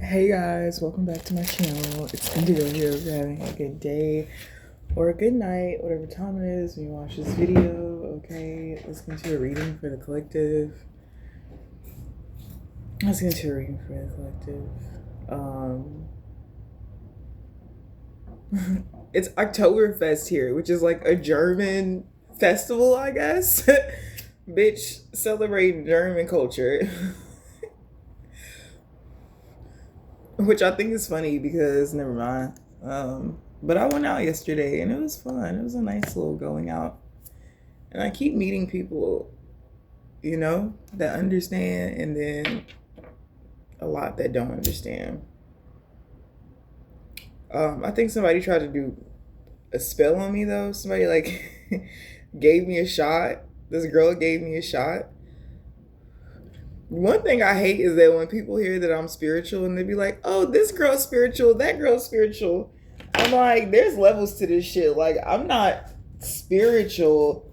Hey guys, welcome back to my channel. It's Indigo here. If you're having a good day or a good night, whatever time it is when you watch this video, okay? Listening to a reading for the collective. Listening to a reading for the collective. It's Oktoberfest here, which is like a German festival, I guess. Bitch, celebrating German culture. Which I think is funny because never mind. But I went out yesterday and it was fun. It was a nice little going out. And I keep meeting people, that understand and then a lot that don't understand. I think somebody tried to do a spell on me though. Somebody like gave me a shot. This girl gave me a shot. One thing I hate is that when people hear that I'm spiritual and they be like, oh, this girl's spiritual, that girl's spiritual. I'm like, there's levels to this shit. Like, I'm not spiritual.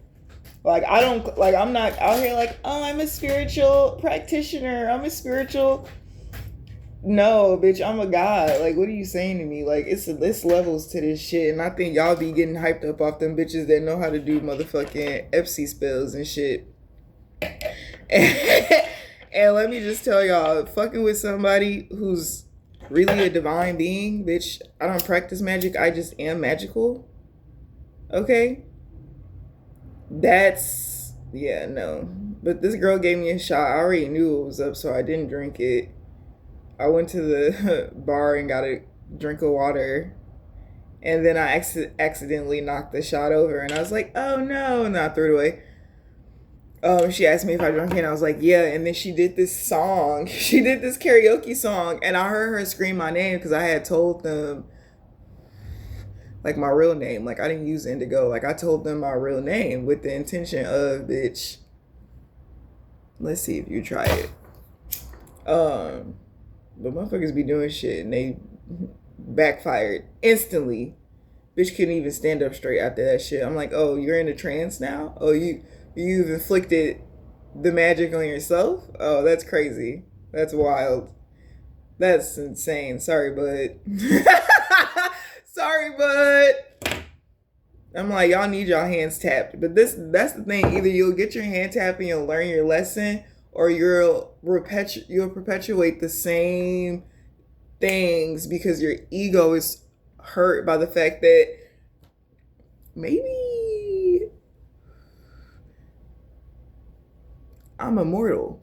Like, I'm not out here like, oh, I'm a spiritual practitioner. I'm a spiritual. No, bitch, I'm a god. Like, what are you saying to me? Like, it's levels to this shit. And I think y'all be getting hyped up off them bitches that know how to do motherfucking Epsi spells and shit. And let me just tell y'all, fucking with somebody who's really a divine being, bitch, I don't practice magic, I just am magical. Okay? No. But this girl gave me a shot. I already knew it was up, so I didn't drink it. I went to the bar and got a drink of water. And then I accidentally knocked the shot over. And I was like, oh no. And I threw it away. She asked me if I drank it, and I was like, yeah. And then she did this song. She did this karaoke song, and I heard her scream my name because I had told them, like, my real name. Like, I didn't use Indigo. Like, I told them my real name with the intention of, bitch, let's see if you try it. But motherfuckers be doing shit, and they backfired instantly. Bitch couldn't even stand up straight after that shit. I'm like, oh, you're in a trance now? Oh, you've inflicted the magic on yourself? Oh, that's crazy. That's wild. That's insane. Sorry, bud. Sorry, bud. I'm like, y'all need y'all hands tapped. But that's the thing. Either you'll get your hand tapped and you'll learn your lesson, or you'll perpetuate the same things because your ego is hurt by the fact that maybe I'm immortal,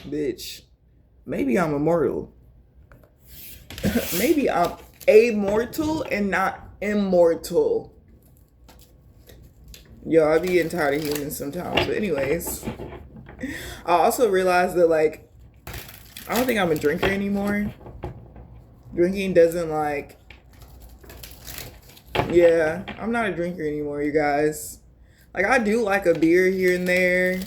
bitch. Maybe I'm immortal. Maybe I'm amortal and not immortal. Yo, I be getting tired of humans sometimes. But anyways, I also realized that, like, I don't think I'm a drinker anymore. Drinking doesn't, like, yeah, I'm not a drinker anymore, you guys. Like, I do like a beer here and there.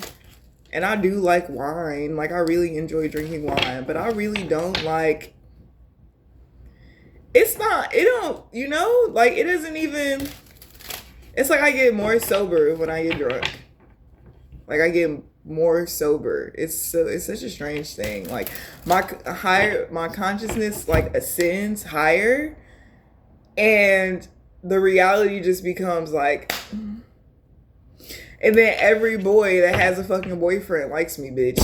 And I do like wine. Like, I really enjoy drinking wine. But I really don't like... It don't, like, it doesn't even... It's like I get more sober when I get drunk. Like, I get more sober. It's such a strange thing. Like, my consciousness, like, ascends higher. And the reality just becomes, like... And then every boy that has a fucking boyfriend likes me, bitch.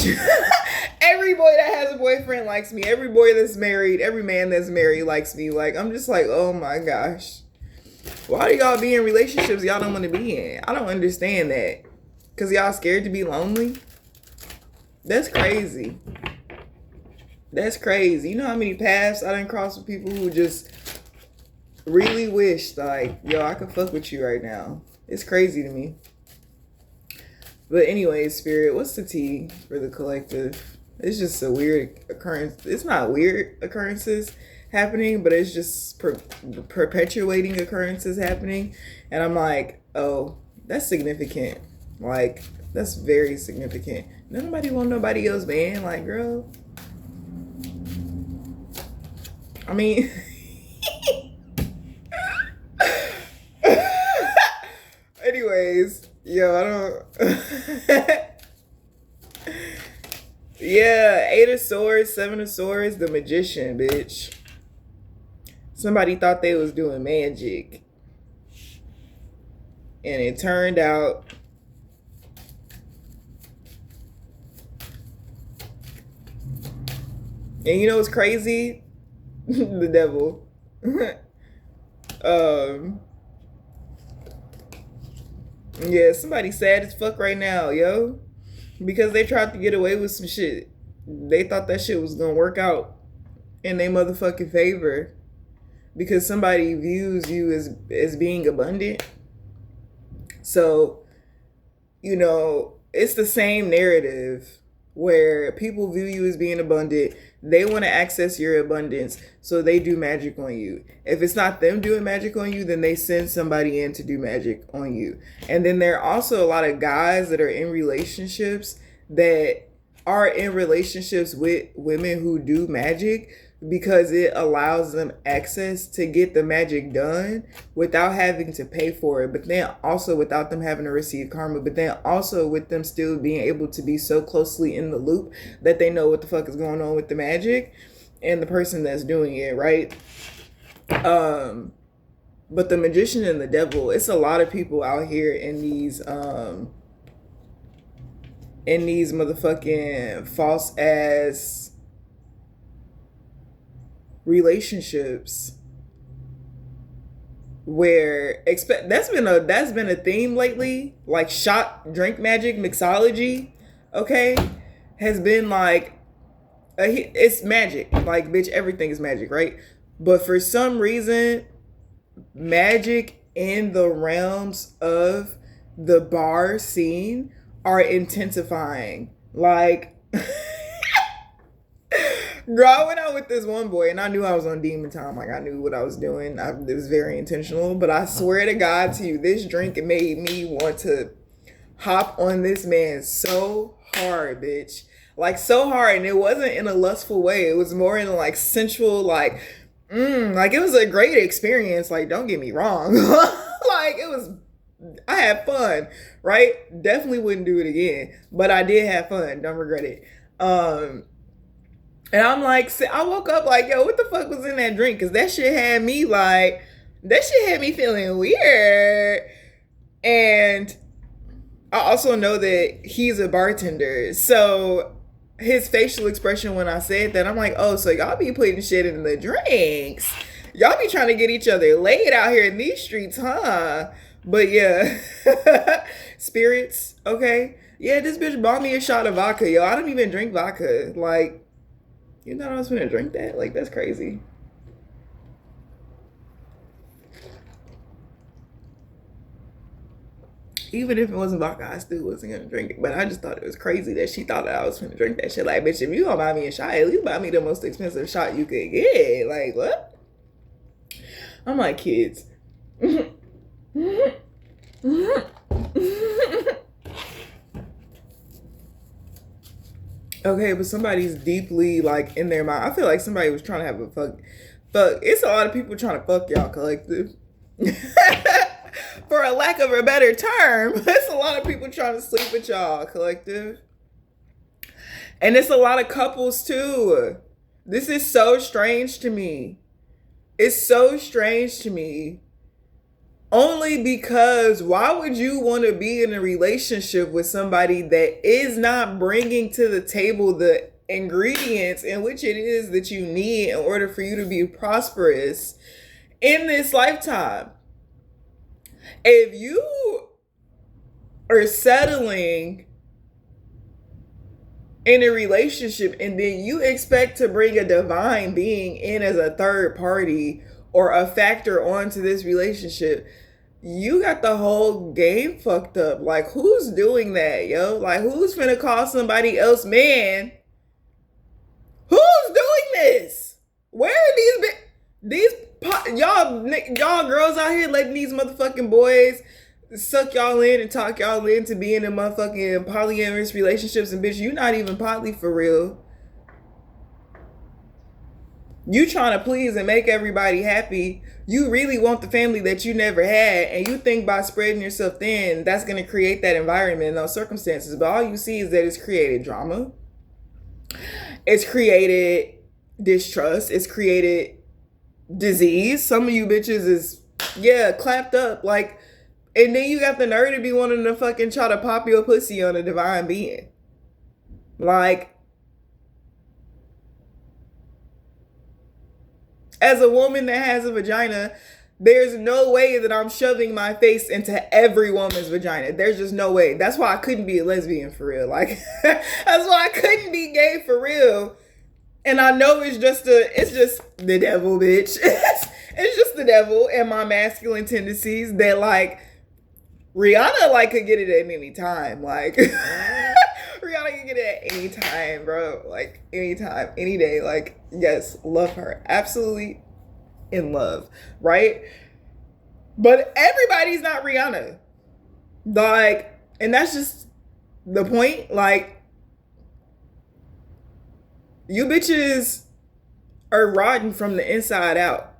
Every boy that has a boyfriend likes me. Every boy that's married, every man that's married likes me. Like, I'm just like, oh my gosh. Why do y'all be in relationships y'all don't want to be in? I don't understand that. Because y'all scared to be lonely? That's crazy. That's crazy. You know how many paths I done crossed with people who just really wish, like, yo, I could fuck with you right now. It's crazy to me. But anyways, Spirit, what's the tea for the collective? It's just a weird occurrence. It's not weird occurrences happening, but it's just perpetuating occurrences happening. And I'm like, oh, that's significant. Like, that's very significant. Nobody want nobody else, man. Like, girl. I mean... Anyways, yo, I don't... Yeah, 8 Eight of Swords, Seven of Swords, the Magician, bitch. Somebody thought they was doing magic. And it turned out and you know what's crazy? The devil. Yeah, somebody sad as fuck right now, yo. Because they tried to get away with some shit. They thought that shit was gonna work out in their motherfucking favor. Because somebody views you as being abundant. So, you know, it's the same narrative where people view you as being abundant. They want to access your abundance, so they do magic on you. If it's not them doing magic on you, then they send somebody in to do magic on you. And then there are also a lot of guys that are in relationships that are in relationships with women who do magic because it allows them access to get the magic done without having to pay for it, but then also without them having to receive karma, but then also with them still being able to be so closely in the loop that they know what the fuck is going on with the magic and the person that's doing it, right? But the Magician and the Devil, it's a lot of people out here in these motherfucking false ass relationships where that's been a theme lately, like shot drink magic mixology, okay, has been like it's magic, like bitch, everything is magic, right? But for some reason magic in the realms of the bar scene are intensifying, like girl, I went out with this one boy and I knew I was on demon time. Like, I knew what I was doing. It was very intentional. But I swear to God to you, this drink made me want to hop on this man so hard, bitch. Like, so hard. And it wasn't in a lustful way. It was more in a, like, sensual, like, like, it was a great experience. Like, don't get me wrong. Like, I had fun, right? Definitely wouldn't do it again. But I did have fun. Don't regret it. And I'm like, I woke up like, yo, what the fuck was in that drink? Because that shit had me feeling weird. And I also know that he's a bartender. So his facial expression when I said that, I'm like, oh, so y'all be putting shit in the drinks. Y'all be trying to get each other laid out here in these streets, huh? But yeah, spirits, okay? Yeah, this bitch bought me a shot of vodka, yo. I don't even drink vodka. Like, you thought I was gonna drink that? Like, that's crazy. Even if it wasn't vodka, I still wasn't gonna drink it. But I just thought it was crazy that she thought that I was gonna drink that shit. Like, bitch, if you gonna buy me a shot, at least buy me the most expensive shot you could get. Like, what? I'm like, kids. Okay, but somebody's deeply like in their mind. I feel like somebody was trying to have a fuck. It's a lot of people trying to fuck y'all collective. For a lack of a better term, it's a lot of people trying to sleep with y'all collective. And it's a lot of couples too. This is so strange to me. It's so strange to me. Only because why would you want to be in a relationship with somebody that is not bringing to the table the ingredients in which it is that you need in order for you to be prosperous in this lifetime? If you are settling in a relationship and then you expect to bring a divine being in as a third party or a factor onto this relationship, you got the whole game fucked up. Like, who's doing that, yo? Like, who's finna call somebody else man? Who's doing this? Where are y'all girls out here letting these motherfucking boys suck y'all in and talk y'all into being in motherfucking polyamorous relationships, and bitch, you not even poly for real. You trying to please and make everybody happy. You really want the family that you never had, and you think by spreading yourself thin, that's going to create that environment in those circumstances. But all you see is that it's created drama. It's created distrust. It's created disease. Some of you bitches is, yeah, clapped up. Like, and then you got the nerve to be wanting to fucking try to pop your pussy on a divine being. Like, as a woman that has a vagina, there's no way that I'm shoving my face into every woman's vagina. There's just no way. That's why I couldn't be a lesbian for real. Like, that's why I couldn't be gay for real. And I know it's just the devil, bitch. It's just the devil and my masculine tendencies that, like, Rihanna, like, could get it at any time. Like, Rihanna can get it at any time, bro. Like, anytime, any day. Like, yes, love her. Absolutely in love, right? But everybody's not Rihanna. Like, and that's just the point. Like, you bitches are rotten from the inside out.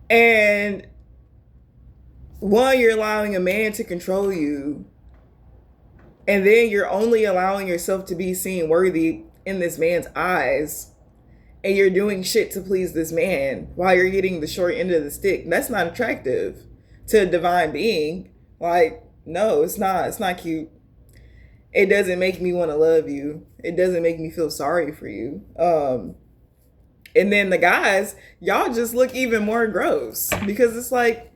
And one, you're allowing a man to control you. And then you're only allowing yourself to be seen worthy in this man's eyes. And you're doing shit to please this man while you're getting the short end of the stick. That's not attractive to a divine being. Like, no, it's not. It's not cute. It doesn't make me want to love you. It doesn't make me feel sorry for you. And then the guys, y'all just look even more gross because it's like,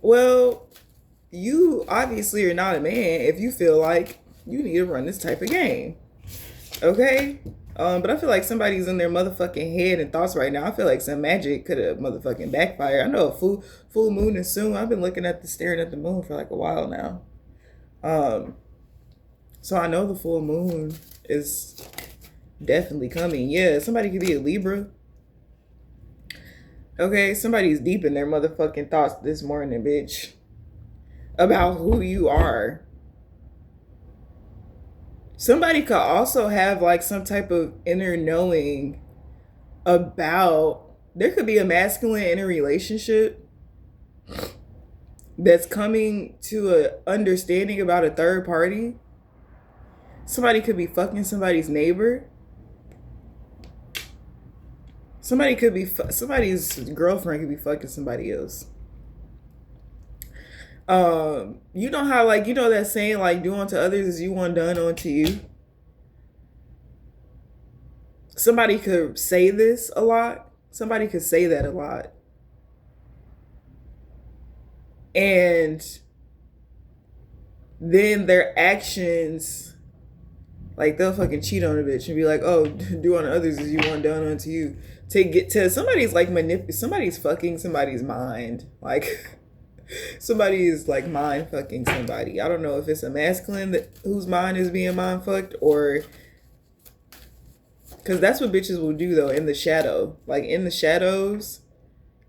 well, you obviously are not a man if you feel like you need to run this type of game. Okay? But I feel like somebody's in their motherfucking head and thoughts right now. I feel like some magic could have motherfucking backfired. I know a full moon is soon. I've been staring at the moon for like a while now. So I know the full moon is definitely coming. Yeah, somebody could be a Libra. Okay, somebody's deep in their motherfucking thoughts this morning, bitch. About who you are. Somebody could also have like some type of inner knowing about, there could be a masculine in a relationship that's coming to a understanding about a third party. Somebody could be fucking somebody's neighbor. Somebody's girlfriend could be fucking somebody else. You know how, like, you know that saying, like, do unto others as you want done unto you? Somebody could say this a lot. Somebody could say that a lot. And then their actions, like, they'll fucking cheat on a bitch and be like, oh, do unto others as you want done unto you. To get to somebody's, like, somebody's fucking somebody's mind. Like, somebody is, like, mind fucking somebody. I don't know if it's a masculine whose mind is being mind fucked, or, because that's what bitches will do, though, in the shadow. Like, in the shadows,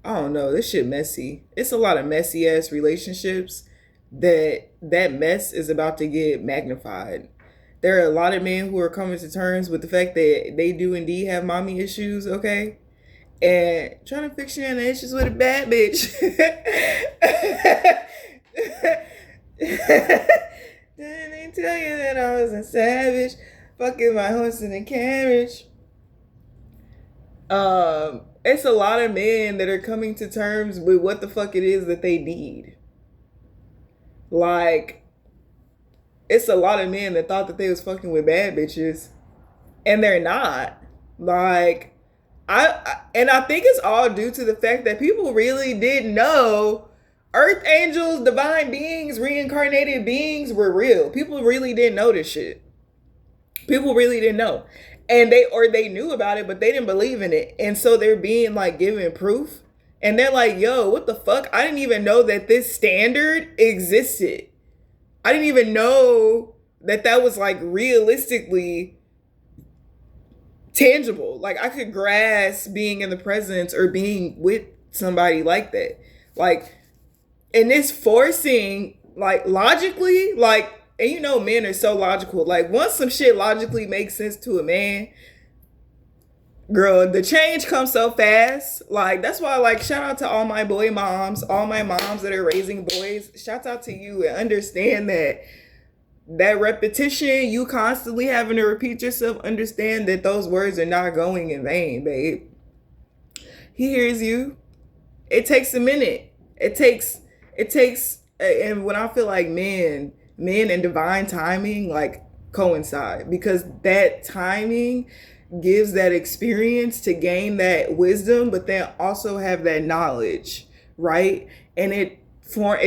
I don't know, this shit messy. It's a lot of messy ass relationships that mess is about to get magnified. There are a lot of men who are coming to terms with the fact that they do indeed have mommy issues, okay? And trying to fix your issues with a bad bitch. Didn't they tell you that I was a savage? Fucking my horse in a carriage. It's a lot of men that are coming to terms with what the fuck it is that they need. Like, it's a lot of men that thought that they was fucking with bad bitches, and they're not. Like, I think it's all due to the fact that people really didn't know earth angels, divine beings, reincarnated beings were real. People really didn't know this shit. People really didn't know. And they knew about it, but they didn't believe in it. And so they're being, like, given proof. And they're like, yo, what the fuck? I didn't even know that this standard existed. I didn't even know that was, like, realistically tangible. Like, I could grasp being in the presence or being with somebody like that. Like, and it's forcing, like, logically, like, and you know men are so logical. Like, once some shit logically makes sense to a man, girl, the change comes so fast. Like, that's why, like, shout out to all my boy moms, all my moms that are raising boys. Shout out to you, and understand that that repetition, you constantly having to repeat yourself, understand that those words are not going in vain, babe. He hears you. It takes a minute. It takes and when I feel like men and divine timing like coincide, because that timing gives that experience to gain that wisdom, but then also have that knowledge, right? And it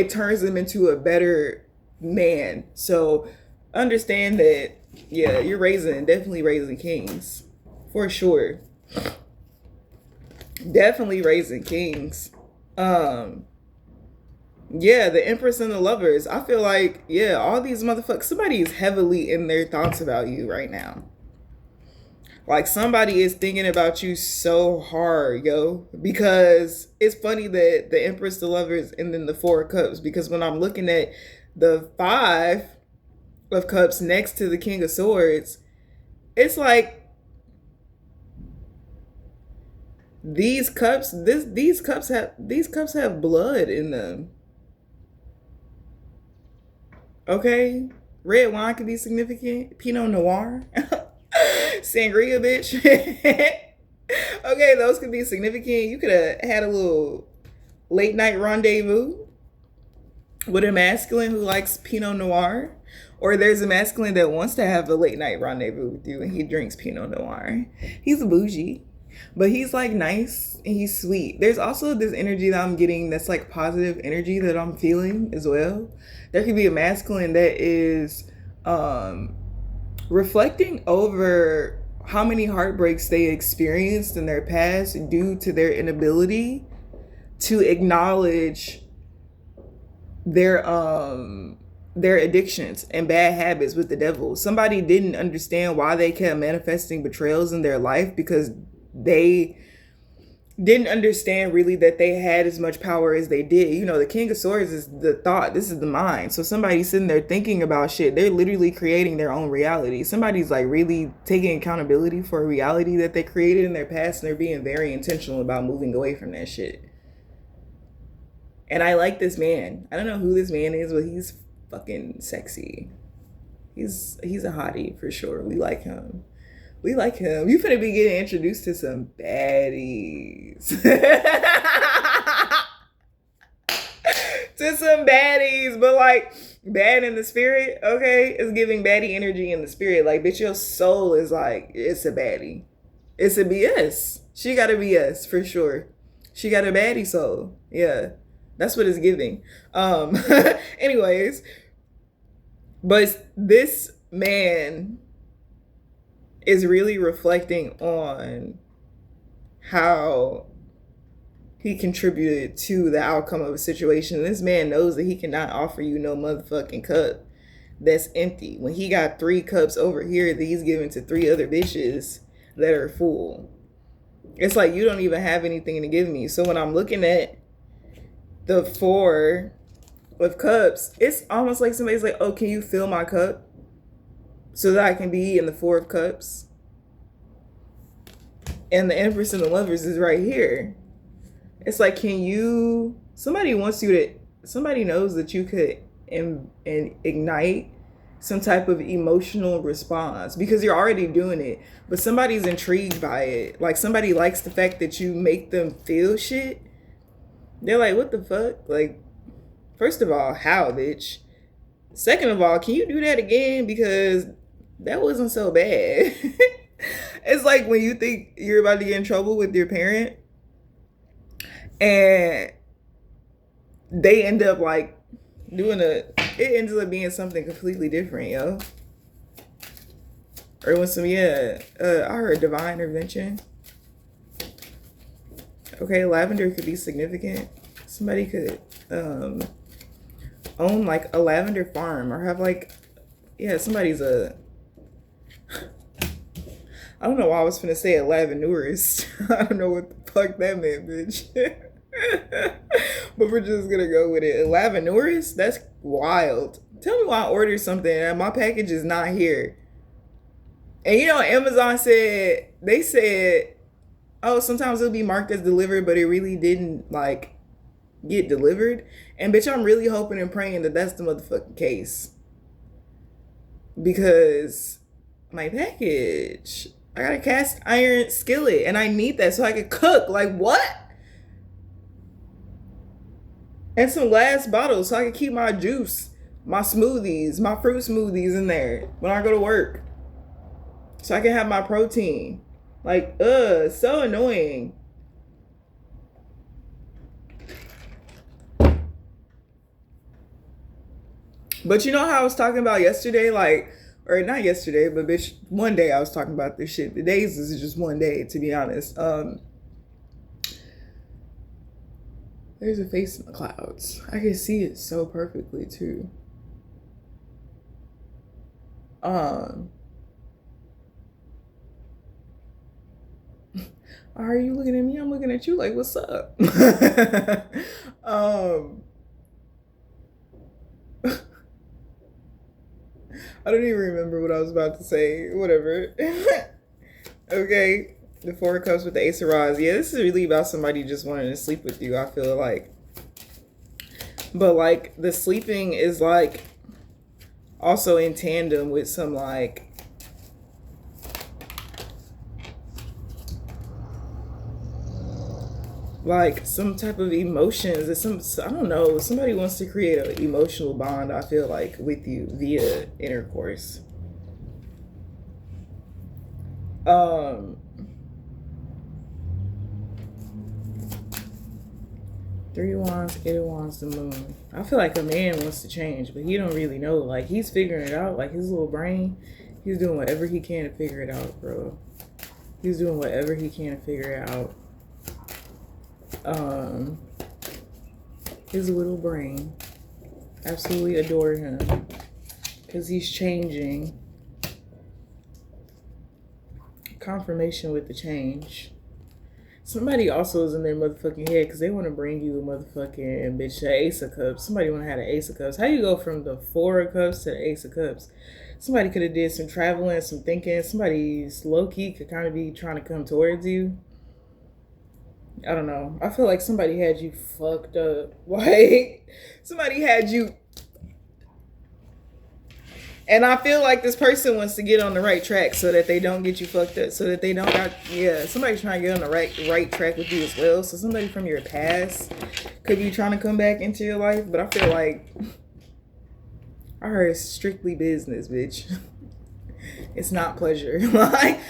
turns them into a better man. So understand that, yeah, you're definitely raising kings, for sure. Definitely raising kings. Um, yeah, the Empress and the Lovers. I feel like, yeah, all these motherfuckers, somebody is heavily in their thoughts about you right now. Like somebody is thinking about you so hard, yo. Because it's funny that the Empress, the Lovers, and then the Four of Cups. Because when I'm looking at the Five of Cups next to the King of Swords, it's like these cups have blood in them. Okay? Red wine could be significant. Pinot Noir. Sangria, bitch. Okay, those could be significant. You could have had a little late night rendezvous with a masculine who likes Pinot Noir. Or there's a masculine that wants to have a late night rendezvous with you and he drinks Pinot Noir. He's bougie, but he's like nice and he's sweet. There's also this energy that I'm getting that's like positive energy that I'm feeling as well. There could be a masculine that is reflecting over how many heartbreaks they experienced in their past due to their inability to acknowledge their addictions and bad habits with the devil. Somebody didn't understand why they kept manifesting betrayals in their life because they didn't understand really that they had as much power as they did. You know, the King of Swords is the thought. This is the mind. So somebody's sitting there thinking about shit. They're literally creating their own reality. Somebody's like really taking accountability for a reality that they created in their past, and they're being very intentional about moving away from that shit. And I like this man. I don't know who this man is, but he's fucking sexy. He's a hottie for sure. We like him. We like him. You finna be getting introduced to some baddies. To some baddies, but like bad in the spirit, okay? It's giving baddie energy in the spirit. Like, bitch, your soul is like, it's a baddie. It's a BS. She got a BS for sure. She got a baddie soul. Yeah. That's what it's giving. Anyways, but this man is really reflecting on how he contributed to the outcome of a situation. This man knows that he cannot offer you no motherfucking cup that's empty. When he got 3 cups over here that he's giving to 3 other bitches that are full. It's like you don't even have anything to give me. So when I'm looking at the 4 of Cups, it's almost like somebody's like, oh, can you fill my cup so that I can be in the 4 of Cups? And the Empress and the Lovers is right here. It's like, somebody knows that you could ignite some type of emotional response because you're already doing it, but somebody's intrigued by it. Like somebody likes the fact that you make them feel shit. They're like, what the fuck? Like, first of all, how, bitch? Second of all, can you do that again? Because that wasn't so bad. It's like when you think you're about to get in trouble with your parent and they end up like it ends up being something completely different, yo. Or when I heard divine intervention. Okay, lavender could be significant. Somebody could own like a lavender farm or have somebody's I don't know why I was finna say a lavenderist. I don't know what the fuck that meant, bitch. But we're just gonna go with it. A lavenderist? That's wild. Tell me why I ordered something and my package is not here. And you know, Amazon they said, oh, sometimes it'll be marked as delivered, but it really didn't like get delivered. And bitch, I'm really hoping and praying that that's the motherfucking case. because my package, I got a cast iron skillet and I need that so I can cook. Like, what? And some glass bottles so I can keep my juice, my smoothies, my fruit smoothies in there when I go to work. So I can have my protein. Like, so annoying. But you know how I was talking about yesterday, like, or not yesterday, but bitch, one day I was talking about this shit. The days is just one day, to be honest. There's a face in the clouds. I can see it so perfectly too. Are you looking at me? I'm looking at you like, what's up? I don't even remember what I was about to say. Whatever. Okay. The Four of Cups with the Ace of Rods. Yeah, this is really about somebody just wanting to sleep with you, I feel like. But like the sleeping is like also in tandem with some like some type of emotions. It's some, I don't know, somebody wants to create an emotional bond, I feel like, with you via intercourse. Three of Wands, Eight of Wands, the Moon. I feel like a man wants to change, but he don't really know. Like, he's figuring it out. Like, his little brain, he's doing whatever he can to figure it out, bro. He's doing whatever he can to figure it out. His little brain. Absolutely adore him. Because he's changing. Confirmation with the change. Somebody also is in their motherfucking head because they want to bring you a motherfucking bitch, the Ace of Cups. Somebody want to have an Ace of Cups. How you go from the Four of Cups to the Ace of Cups? Somebody could have did some traveling, some thinking. Somebody's low-key could kind of be trying to come towards you. I don't know. I feel like somebody had you fucked up. Like, somebody had you. And I feel like this person wants to get on the right track so that they don't get you fucked up. So that they don't got, yeah, somebody's trying to get on the right track with you as well. So somebody from your past could be trying to come back into your life. But I feel like, I heard it's strictly business, bitch. It's not pleasure. Like,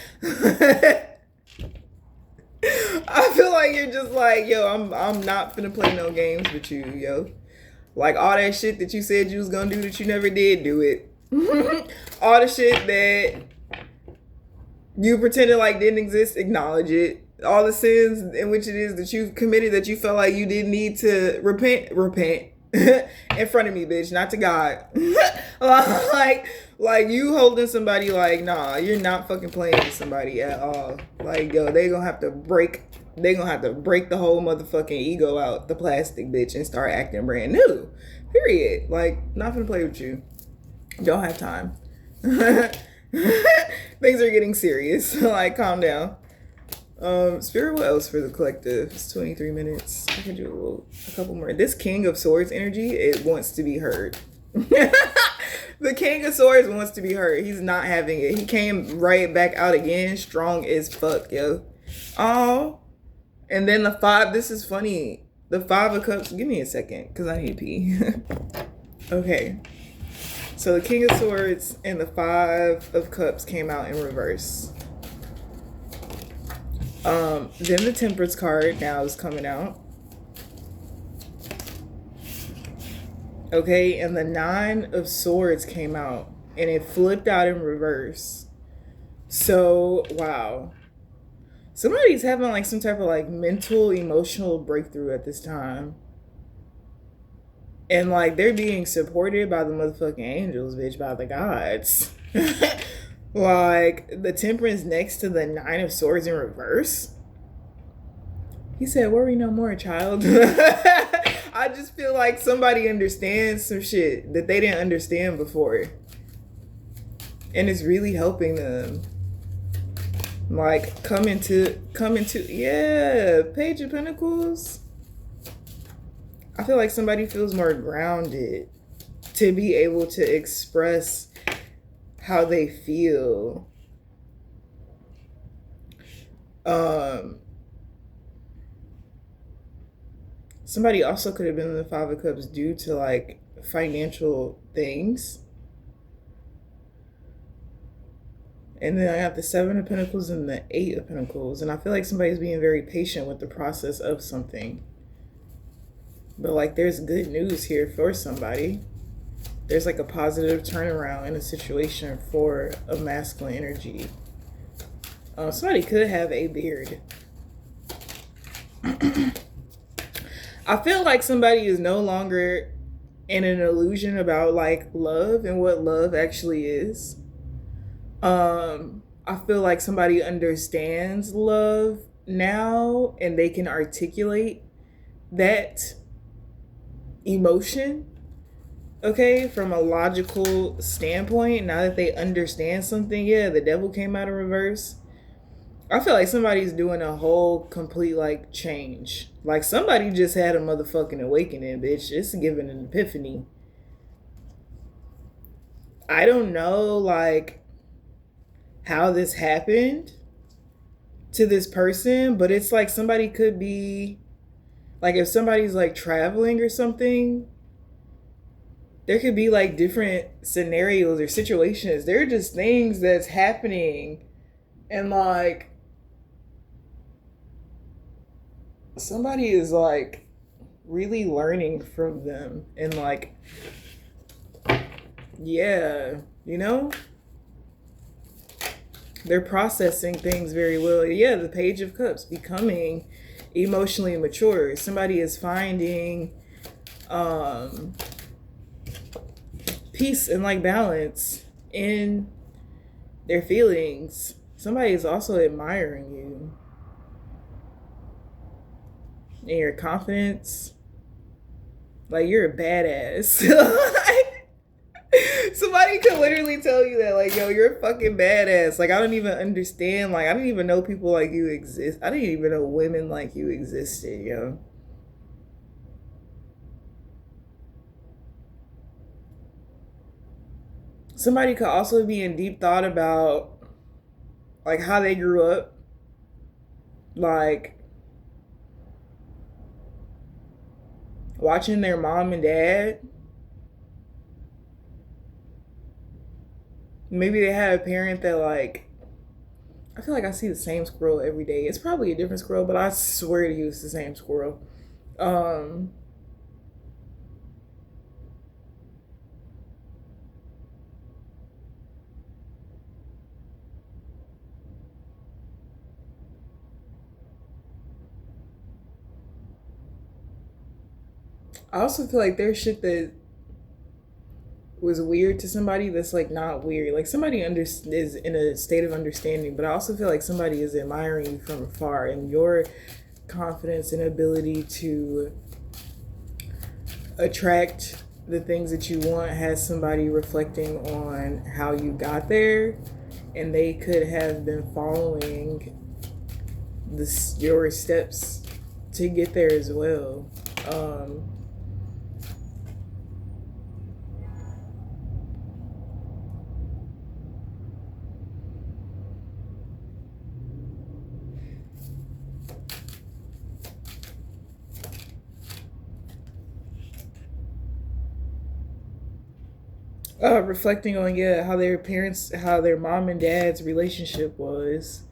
I feel like you're just like, yo, I'm not finna play no games with you, yo. Like, all that shit that you said you was gonna do that you never did, do it. All the shit that you pretended like didn't exist, acknowledge it. All the sins in which it is that you've committed that you felt like you didn't need to repent in front of me, bitch, not to God. like you holding somebody like, nah, you're not fucking playing with somebody at all. Like, yo, they gonna have to break the whole motherfucking ego out the plastic, bitch, and start acting brand new. Period. Like, not gonna play with you. Don't have time. Things are getting serious. Like, calm down. Spirit, what else for the collective? It's 23 minutes. I can do a couple more. This King of Swords energy, it wants to be heard. The King of Swords wants to be heard. He's not having it. He came right back out again, strong as fuck, yo. Oh. And then the five, this is funny. The Five of Cups, give me a second, because I need to pee. Okay. So the King of Swords and the Five of Cups came out in reverse. Then the Temperance card now is coming out. Okay, and the Nine of Swords came out and it flipped out in reverse. So, wow. Somebody's having like some type of like mental, emotional breakthrough at this time. And like they're being supported by the motherfucking angels, bitch, by the gods. Like the Temperance next to the Nine of Swords in reverse. He said, worry no more, child. I just feel like somebody understands some shit that they didn't understand before. And it's really helping them. Like come into yeah, Page of Pentacles. I feel like somebody feels more grounded to be able to express how they feel. Somebody also could have been in the Five of Cups due to like financial things. And then I got the Seven of Pentacles and the Eight of Pentacles. And I feel like somebody's being very patient with the process of something. But like there's good news here for somebody. There's like a positive turnaround in a situation for a masculine energy. Somebody could have a beard. I feel like somebody is no longer in an illusion about like love and what love actually is. I feel like somebody understands love now and they can articulate that emotion, okay, from a logical standpoint. Now that they understand something, yeah, the devil came out of reverse. I feel like somebody's doing a whole complete like change. Like somebody just had a motherfucking awakening, bitch. It's giving an epiphany. I don't know like how this happened to this person, but it's like somebody could be like, if somebody's like traveling or something, there could be like different scenarios or situations. There are just things that's happening and like somebody is like really learning from them and like, yeah, you know, they're processing things very well. Yeah, the Page of Cups, becoming emotionally mature. Somebody is finding peace and like balance in their feelings. Somebody is also admiring you and your confidence. Like you're a badass. Somebody could literally tell you that, like, yo, you're a fucking badass. Like, I don't even understand. Like, I didn't even know people like you exist. I didn't even know women like you existed, yo. Somebody could also be in deep thought about, like, how they grew up. Like, watching their mom and dad. Maybe they had a parent that like, I feel like I see the same squirrel every day. It's probably a different squirrel, but I swear to you it's the same squirrel. I also feel like there's shit that was weird to somebody that's like not weird. Like somebody is in a state of understanding, but I also feel like somebody is admiring you from afar, and your confidence and ability to attract the things that you want has somebody reflecting on how you got there, and they could have been following your steps to get there as well. Reflecting on, yeah, how their parents, how their mom and dad's relationship was,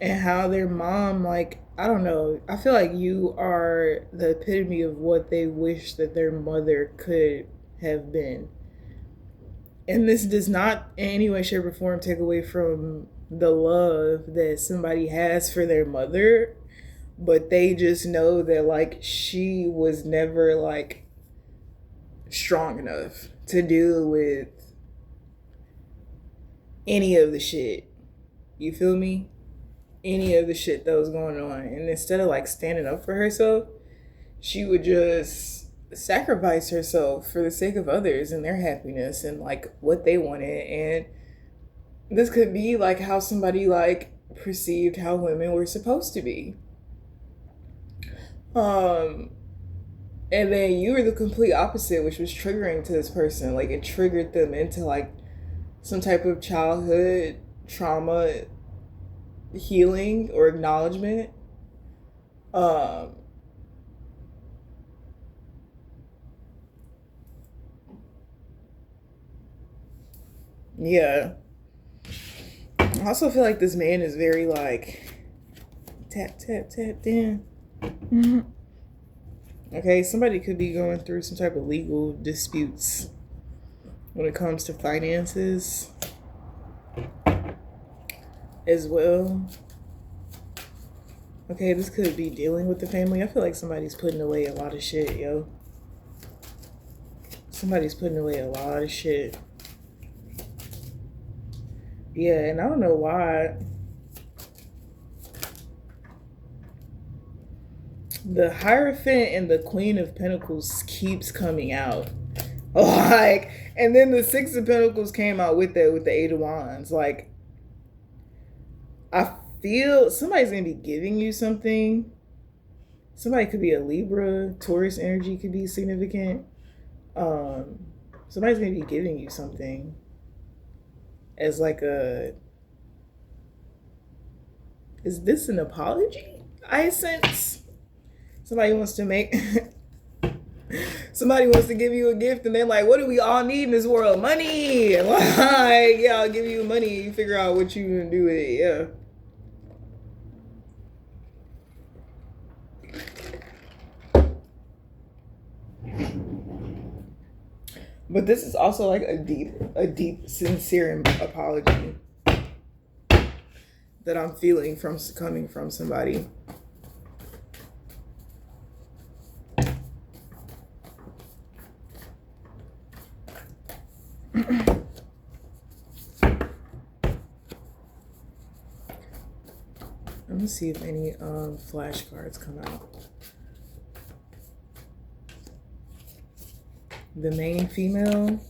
and how their mom, like, I don't know, I feel like you are the epitome of what they wish that their mother could have been. And this does not in any way, shape, or form take away from the love that somebody has for their mother, but they just know that like she was never like strong enough to deal with any of the shit. You feel me? Any of the shit that was going on. And instead of like standing up for herself, she would just sacrifice herself for the sake of others and their happiness and like what they wanted. And this could be like how somebody like perceived how women were supposed to be. And then you were the complete opposite, which was triggering to this person. Like it triggered them into like some type of childhood trauma healing or acknowledgement. Um, yeah. I also feel like this man is very like tap tap tap down. Mm-hmm. Okay, somebody could be going through some type of legal disputes when it comes to finances as well. Okay, this could be dealing with the family. I feel like somebody's putting away a lot of shit, yo. Somebody's putting away a lot of shit. Yeah, and I don't know why the Hierophant and the Queen of Pentacles keeps coming out. Like, and then the Six of Pentacles came out with that, with the Eight of Wands. Like, I feel somebody's gonna be giving you something. Somebody could be a Libra, Taurus energy could be significant. Somebody's gonna be giving you something as like a, is this an apology? I sense somebody wants to make somebody wants to give you a gift and they're like, what do we all need in this world? Money. Like, yeah, I'll give you money, you figure out what you gonna do with it. Yeah. But this is also like a deep, sincere apology that I'm feeling from coming from somebody. Let me see if any flashcards come out. The main female,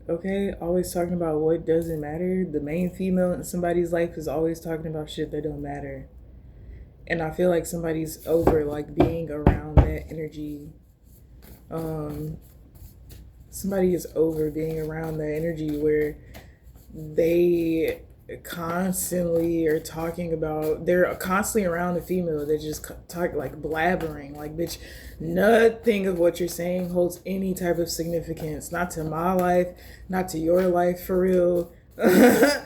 okay, always talking about what doesn't matter. The main female in somebody's life is always talking about shit that don't matter. And I feel like somebody's over like being around that energy. Somebody is over being around that energy where they constantly are talking about, they're constantly around a female that just talk like blabbering, like, bitch, nothing of what you're saying holds any type of significance, not to my life, not to your life, for real. And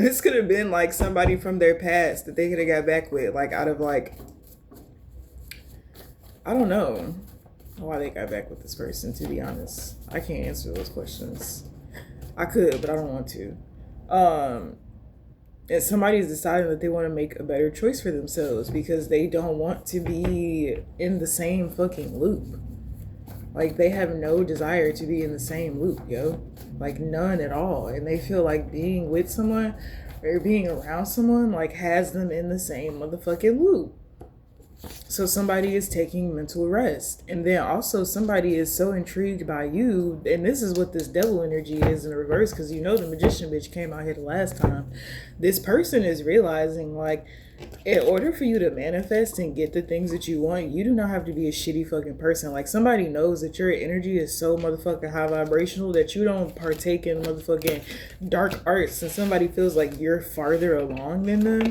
this could have been like somebody from their past that they could have got back with, like out of like, I don't know why they got back with this person, to be honest. I can't answer those questions. I could, but I don't want to. And somebody's deciding that they want to make a better choice for themselves because they don't want to be in the same fucking loop. Like, they have no desire to be in the same loop, yo. Like, none at all. And they feel like being with someone or being around someone, like, has them in the same motherfucking loop. So somebody is taking mental rest. And then also somebody is so intrigued by you. And this is what this devil energy is in reverse, because you know the magician bitch came out here the last time. This person is realizing, like, in order for you to manifest and get the things that you want, you do not have to be a shitty fucking person. Like, somebody knows that your energy is so motherfucking high vibrational that you don't partake in motherfucking dark arts, and somebody feels like you're farther along than them.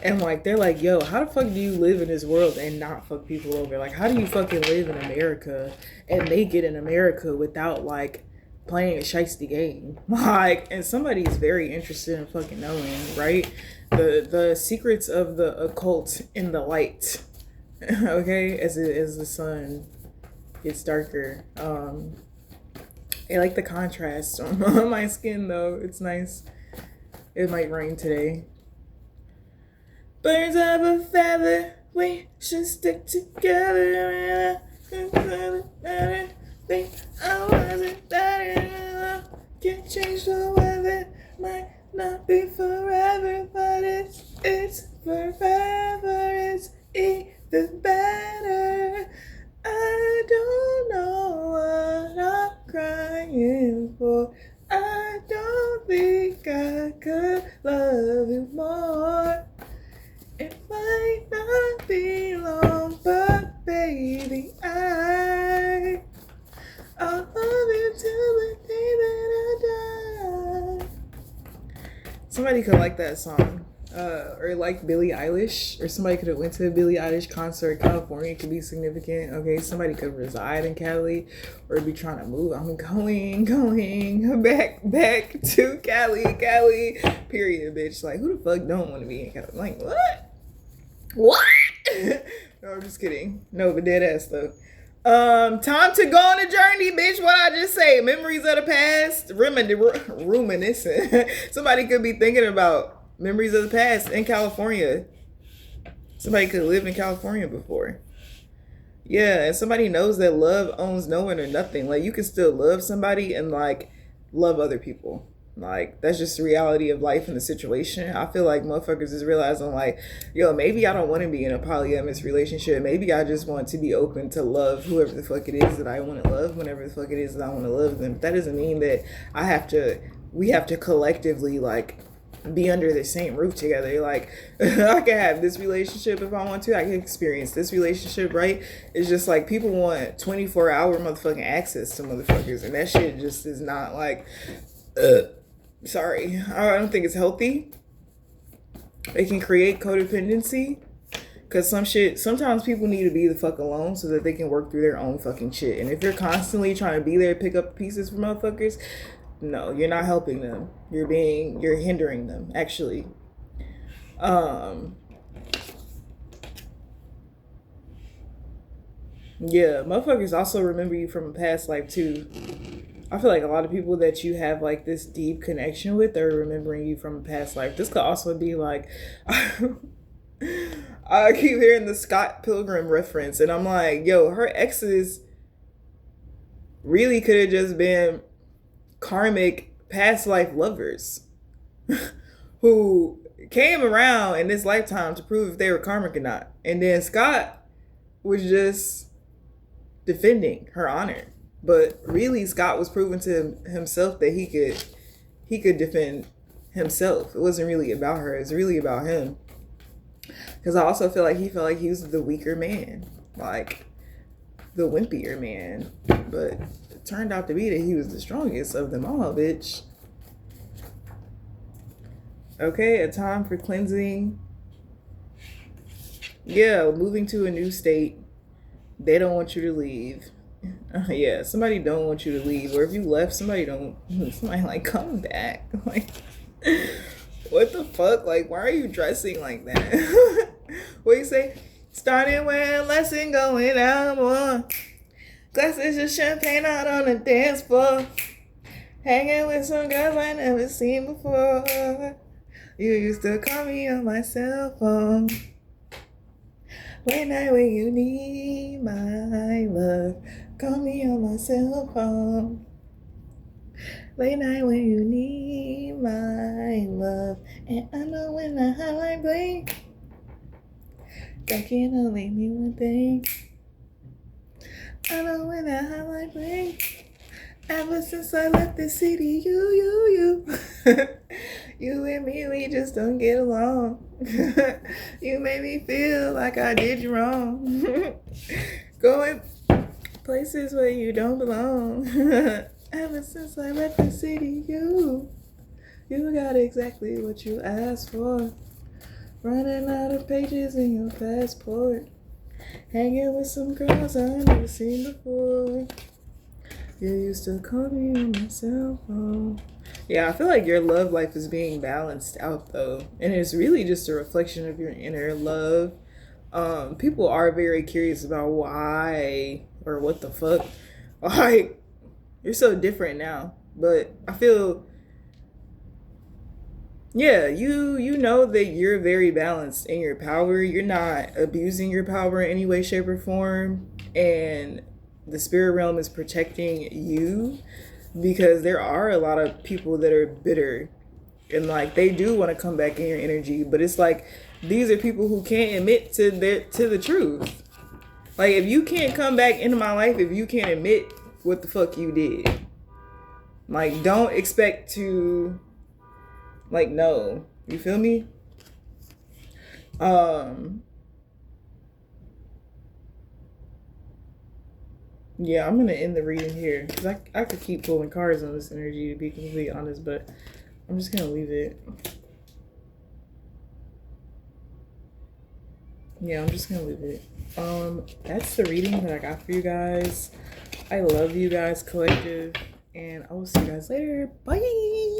And like, they're like, yo, how the fuck do you live in this world and not fuck people over? Like, how do you fucking live in America and make it in America without like playing a shiesty game? Like, and somebody is very interested in fucking knowing, right? The secrets of the occult in the light. Okay, as the sun gets darker. I like the contrast on my skin though. It's nice. It might rain today. Birds of a feather, we should stick together. I wasn't better. Can't change the weather. Might not be forever, but it's forever. It's even better. I don't know what I'm crying for. I don't think I could love you more. It might not be long, but baby, I'll love you could like that song. Or like Billie Eilish, or somebody could have went to a Billie Eilish concert. California could be significant. Okay, somebody could reside in Cali or be trying to move. I'm going back to Cali. Period, bitch. Like, who the fuck don't want to be in Cali? Like, what? No, I'm just kidding. No, but dead ass though. Time to go on a journey, bitch. What I just say? Memories of the past. Reminiscing. Somebody could be thinking about memories of the past in California. Somebody could live in California before. Yeah, and somebody knows that love owns no one or nothing. Like, you can still love somebody and like love other people. Like, that's just the reality of life and the situation. I feel like motherfuckers is realizing like, yo, maybe I don't want to be in a polyamorous relationship. Maybe I just want to be open to love whoever the fuck it is that I want to love whenever the fuck it is that I want to love them. But that doesn't mean that we have to collectively like be under the same roof together. Like, I can have this relationship if I want to. I can experience this relationship, right? It's just like people want 24-hour motherfucking access to motherfuckers, and that shit just is not like, sorry. I don't think it's healthy. It can create codependency. Cause sometimes people need to be the fuck alone so that they can work through their own fucking shit. And if you're constantly trying to be there, pick up pieces for motherfuckers, no, you're not helping them. You're hindering them, actually. Yeah, motherfuckers also remember you from a past life too. I feel like a lot of people that you have like this deep connection with are remembering you from a past life. This could also be like, I keep hearing the Scott Pilgrim reference, and I'm like, yo, her exes really could have just been karmic past life lovers who came around in this lifetime to prove if they were karmic or not. And then Scott was just defending her honor. But really, Scott was proving to himself that he could defend himself. It wasn't really about her. It was really about him. Because I also feel like he felt like he was the weaker man. Like, the wimpier man. But it turned out to be that he was the strongest of them all, bitch. Okay, a time for cleansing. Yeah, moving to a new state. They don't want you to leave. Yeah, somebody don't want you to leave. Or if you left, somebody like, come back. Like, what the fuck? Like, why are you dressing like that? What you say? Starting wearing less and going out more. Glasses of champagne out on the dance floor. Hanging with some girls I never seen before. You used to call me on my cell phone. Late night when you need my love. Call me on my cell phone. Late night when you need my love. And I know when the highlight blink, that can only mean one thing. I know when the highlight blink. Ever since I left the city, you. You and me, we just don't get along. You made me feel like I did you wrong. Going places where you don't belong. Ever since I left the city, you got exactly what you asked for. Running out of pages in your passport. Hanging with some girls I never seen before. You used to call me on my cell phone. Yeah, I feel like your love life is being balanced out though. And it's really just a reflection of your inner love. People are very curious about why or what the fuck. Like, you're so different now. But I feel, yeah, you know that you're very balanced in your power. You're not abusing your power in any way, shape, or form. And the spirit realm is protecting you, because there are a lot of people that are bitter and like they do want to come back in your energy, but it's like these are people who can't admit to the truth. Like, if you can't come back into my life, if you can't admit what the fuck you did, like, don't expect to, like, no, you feel me? Yeah, I'm gonna end the reading here because I could keep pulling cards on this energy, to be completely honest, but I'm just gonna leave it. Yeah, I'm just gonna leave it. That's the reading that I got for you guys. I love you guys, collective, and I will see you guys later. Bye.